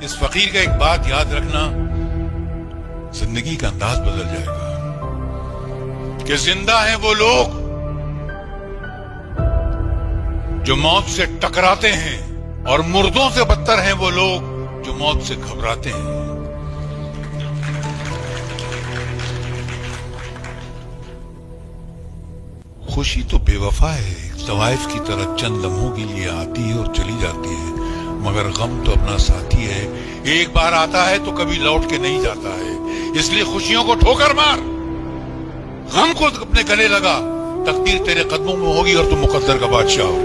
इस फकीर का एक बात याद रखना, जिंदगी का अंदाज बदल जाएगा कि जिंदा हैं वो लोग जो मौत से टकराते हैं और मुर्दों से बदतर हैं वो लोग जो मौत से घबराते हैं। खुशी तो बेवफा है, तवाइफ की तरह चंद लम्हों के लिए आती है और चली जाती है, मगर गम तो अपना साथी है, एक बार आता है तो कभी लौट के नहीं जाता है। इसलिए खुशियों को ठोकर मार, गम को अपने गले लगा, तकदीर तेरे कदमों में होगी और तुम मुकद्दर का बादशाह हो।